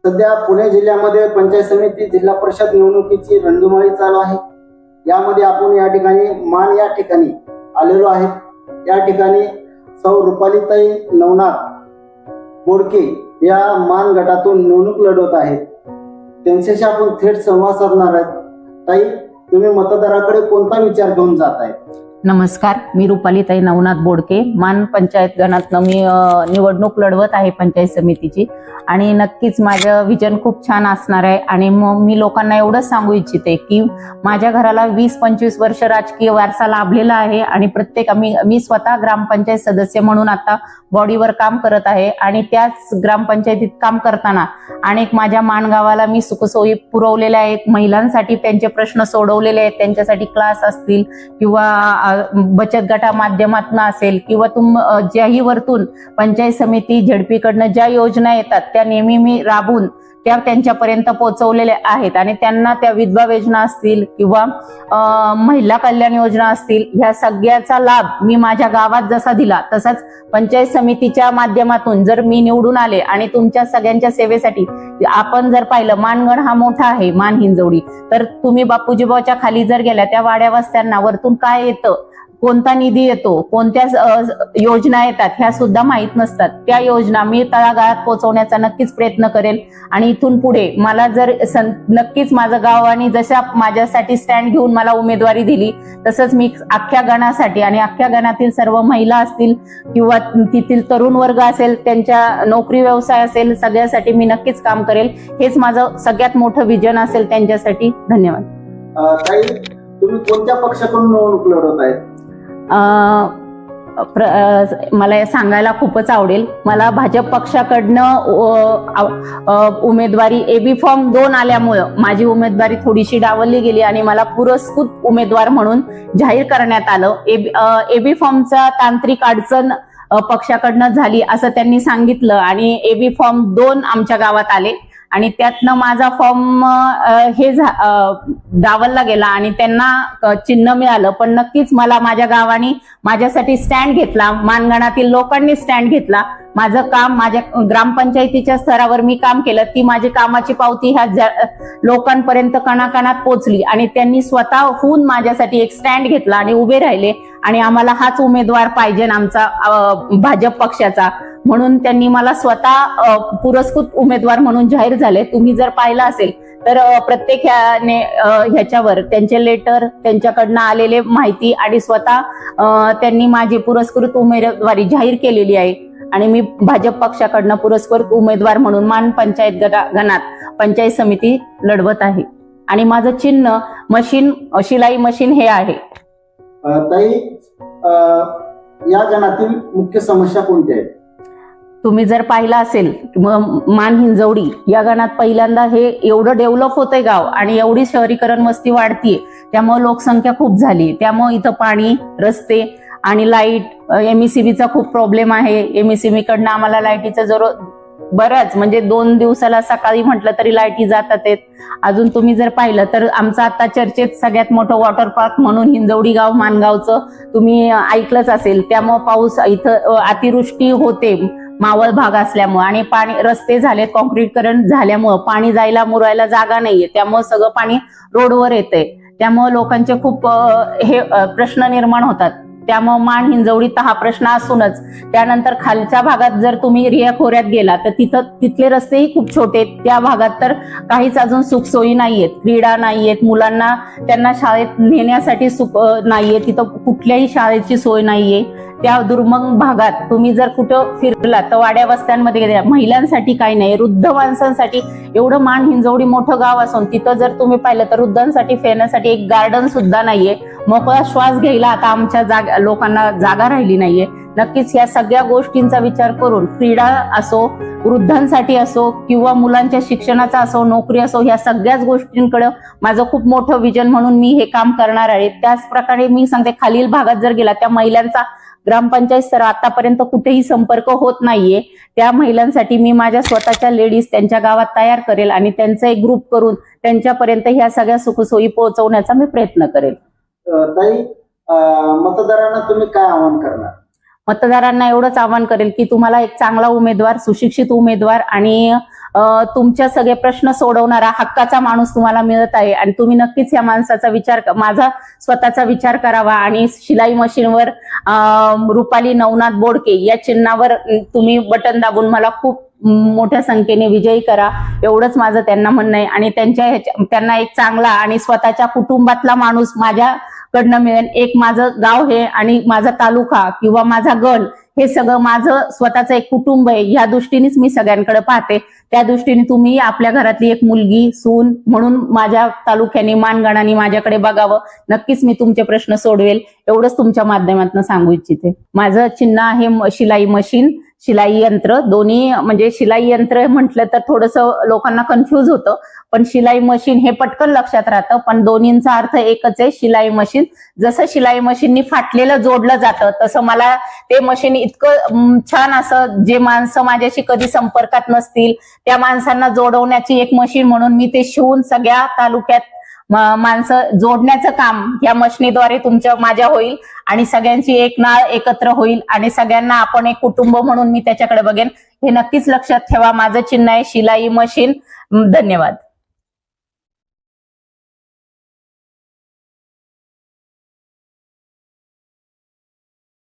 सध्या पुणे जिल्ह्यामध्ये पंचायत समिती जिल्हा परिषद निवडणुकीची रणधुमाळी चालू आहे। यामध्ये आपण या ठिकाणी मान या ठिकाणी आलेलो आहेत। या ठिकाणी सौ रुपालीताई नवनाथ बोडके या मान गटातून निवडणूक लढवत आहेत। त्यांच्याशी आपण थेट संवाद साधणार आहोत। ताई, तुम्ही मतदाराकडे कोणता विचार घेऊन जात आहे? नमस्कार, मी रुपालीताई नवनाथ बोडके, मान पंचायत गणातनं मी निवडणूक लढवत आहे पंचायत समितीची। आणि नक्कीच माझं विजन खूप छान असणार आहे। आणि मी लोकांना एवढंच सांगू इच्छिते की माझ्या घराला 20-25 वर्ष राजकीय वारसा लाभलेला आहे। आणि मी स्वतः ग्रामपंचायत सदस्य म्हणून आता बॉडीवर काम करत आहे। आणि त्याच ग्रामपंचायतीत काम करताना अनेक माझ्या माणगावाला मी सुखसोयी पुरवलेल्या आहेत। महिलांसाठी त्यांचे प्रश्न सोडवलेले आहेत, त्यांच्यासाठी क्लास असतील किंवा बचत गटा माध्यमातून असेल किंवा ज्याही वरतून पंचायत समिती झडपीकडनं ज्या योजना येतात त्या नेहमी मी राबून त्या त्यांच्यापर्यंत पोहोचवलेल्या आहेत। आणि त्यांना त्या विधवा योजना असतील किंवा महिला कल्याण योजना असतील, ह्या सगळ्याचा लाभ मी माझ्या गावात जसा दिला तसाच पंचायत समितीच्या माध्यमातून जर मी निवडून आले आणि तुमच्या सगळ्यांच्या सेवेसाठी आपण जर पाहिलं, मानगण हा मोठा आहे, मान हिंजवडी, तर तुम्ही बापूजीबाच्या खाली जर गेल्या त्या वाड्या वस्त्यांना वरतून काय येतं, कोणता निधी येतो, कोणत्या योजना येतात ह्या सुद्धा माहीत नसतात। त्या योजना मी तळागाळात पोहोचवण्याचा नक्कीच प्रयत्न करेल। आणि इथून पुढे मला जर नक्कीच माझं गावाने जशा माझ्यासाठी स्टँड घेऊन मला उमेदवारी दिली तसंच मी अख्ख्या गणासाठी आणि अख्ख्या गणातील सर्व महिला असतील किंवा तिथील तरुण वर्ग असेल, त्यांच्या नोकरी व्यवसाय असेल, सगळ्यासाठी मी नक्कीच काम करेल। हेच माझं सगळ्यात मोठं विजन असेल त्यांच्यासाठी। धन्यवाद। ताई, तुम्ही कोणत्या पक्षाकडून निवडणूक लढवत आहेत? मला सांगायला खूपच आवडेल। मला भाजप पक्षाकडनं उमेदवारी एबी फॉर्म 2 आल्यामुळं माझी उमेदवारी थोडीशी डावलली गेली आणि मला पुरस्कृत उमेदवार म्हणून जाहीर करण्यात आलं। एबी फॉर्मचा तांत्रिक अडचण पक्षाकडनं झाली असं त्यांनी सांगितलं आणि एबी फॉर्म 2 आमच्या गावात आले आणि त्यातनं माझा फॉर्म डावलला गेला आणि त्यांना चिन्ह मिळालं। पण नक्कीच मला माझ्या गावाने माझ्यासाठी स्टँड घेतला, मानगणातील लोकांनी स्टँड घेतला। माझं काम माझ्या ग्रामपंचायतीच्या स्तरावर मी काम केलं, ती माझी कामाची पावती ह्या लोकांपर्यंत कणाकणात पोहोचली आणि त्यांनी स्वतःहून माझ्यासाठी एक स्टँड घेतला आणि उभे राहिले आणि आम्हाला हाच उमेदवार पाहिजे आमचा भाजप पक्षाचा, म्हणून त्यांनी मला स्वतः पुरस्कृत उमेदवार म्हणून जाहीर झाले। तुम्ही जर पाहिलं असेल तर प्रत्येक ह्याच्यावर त्यांचे लेटर, त्यांच्याकडनं आलेले माहिती आणि स्वतः त्यांनी माझी पुरस्कृत उमेदवारी जाहीर केलेली आहे। आणि मी भाजप पक्षाकडनं पुरस्कृत उमेदवार म्हणून मान पंचायत गणात पंचायत समिती लढवत आहे। आणि माझं चिन्ह मशीन, शिलाई मशीन हे आहे। ताई, या गणातील मुख्य समस्या कोणत्या आहेत? तुम्ही जर पाहिलं असेल मान हिंजवडी या गणात पहिल्यांदा हे एवढं डेव्हलप होतंय गाव आणि एवढी शहरीकरण वस्ती वाढतीये, त्यामुळे लोकसंख्या खूप झाली। त्यामुळे इथं पाणी, रस्ते आणि लाईट, एमईसीबीचा खूप प्रॉब्लेम आहे। एमईसीबी कडनं आम्हाला लाईटीचा बऱ्याच म्हणजे 2 दिवसाला सकाळी म्हटलं तरी लाईटी जातात आहेत। अजून तुम्ही जर पाहिलं तर आमचं आता चर्चेत सगळ्यात मोठं वॉटर पार्क म्हणून हिंजवडी गाव मानगावचं तुम्ही ऐकलंच असेल। त्यामुळे पाऊस इथं अतिवृष्टी होते मावळ भाग असल्यामुळे आणि पाणी, रस्ते झाले, काँक्रीटीकरण झाल्यामुळं पाणी जायला मुरायला जागा नाहीये, त्यामुळे सगळं पाणी रोडवर येतंय। त्यामुळे लोकांचे खूप हे प्रश्न निर्माण होतात। त्यामुळे मान हिंजवडीत हा प्रश्न असूनच त्यानंतर खालच्या भागात जर तुम्ही रिया खोऱ्यात गेला तर तिथले रस्तेही खूप छोटे आहेत। त्या भागात तर काहीच अजून सुखसोयी नाहीयेत, क्रीडा नाहीयेत, मुलांना त्यांना शाळेत नेण्यासाठी सुख नाहीये, तिथं कुठल्याही शाळेची सोय नाहीये। त्या दुर्गम भागात तुम्ही जर कुठं फिरला तर वाड्या वस्त्यांमध्ये गेल्या, महिलांसाठी काही नाही, वृद्ध माणसांसाठी एवढं मान हिंजवडी मोठं गाव असून तिथं जर तुम्ही पाहिलं तर वृद्धांसाठी फिरण्यासाठी एक गार्डन सुद्धा नाहीये। मोकळा श्वास घ्यायला आता आमच्या लोकांना जागा राहिली नाहीये। नक्कीच या सगळ्या गोष्टींचा विचार करून क्रीडा असो, वृद्धांसाठी असो किंवा मुलांच्या शिक्षणाचा असो, नोकरी असो, ह्या सगळ्याच गोष्टींकडे माझं खूप मोठं विजन म्हणून मी हे काम करणार आहे। त्याच प्रकारे मी सांगते, खालील भागात जर गेला त्या महिलांचा ग्रामपंचायत स्तर आतापर्यंत कुठेही संपर्क होत नाहीये। त्या महिलांसाठी मी माझ्या स्वतःच्या लेडीज त्यांच्या गावात तयार करेल आणि त्यांचा एक ग्रुप करून त्यांच्यापर्यंत ह्या सगळ्या सुखसोयी पोहोचवण्याचा मी प्रयत्न करेल। ताई, मतदारांना तुम्ही काय आवाहन करणार? मतदारांना एवढंच आवाहन करेल की तुम्हाला एक चांगला उमेदवार, सुशिक्षित उमेदवार आणि तुमच्या सगळे प्रश्न सोडवणारा हक्काचा माणूस तुम्हाला मिळत आहे आणि तुम्ही नक्कीच या माणसाचा माझा स्वतःचा विचार करावा आणि शिलाई मशीनवर रुपाली नवनाथ बोडके या चिन्हावर तुम्ही बटन दाबून मला खूप मोठ्या संख्येने विजयी करा, एवढंच माझं त्यांना म्हणणं आहे. आणि त्यांना एक चांगला आणि स्वतःच्या कुटुंबातला माणूस माझ्याकडनं मिळेल. एक माझं गाव हे आणि माझा तालुका किंवा माझा गण हे सगळं माझं स्वतःचं एक कुटुंब आहे, या दृष्टीनेच मी सगळ्यांकडे पाहते. त्या दृष्टीने तुम्ही आपल्या घरातली एक मुलगी, सून म्हणून माझ्या तालुक्याने, मानगणाने माझ्याकडे बघावं. नक्कीच मी तुमचे प्रश्न सोडवेल, एवढंच तुमच्या माध्यमातून सांगू इच्छिते. माझं चिन्ह आहे शिलाई मशीन, शिलाई यंत्र. दोन्ही म्हणजे शिलाई यंत्र म्हटलं तर थोडंसं लोकांना कन्फ्यूज होतं, पण शिलाई मशीन हे पटकन लक्षात राहतं. पण दोन्हींचा अर्थ एकच आहे, शिलाई मशीन. जसं शिलाई मशीननी फाटलेलं जोडलं जातं तसं मला ते मशीन इतकं छान, असं जे माणसं माझ्याशी कधी संपर्कात नसतील त्या माणसांना जोडवण्याची एक मशीन म्हणून मी ते शिवून सगळ्या तालुक्यात माणसं जोडण्याचं काम या मशीनीद्वारे माझ्या होईल आणि सगळ्यांची एक नाळ एकत्र होईल आणि सगळ्यांना आपण एक कुटुंब म्हणून मी त्याच्याकडे बघेन. हे नक्कीच लक्षात ठेवा. माझं चिन्ह आहे शिलाई मशीन. धन्यवाद.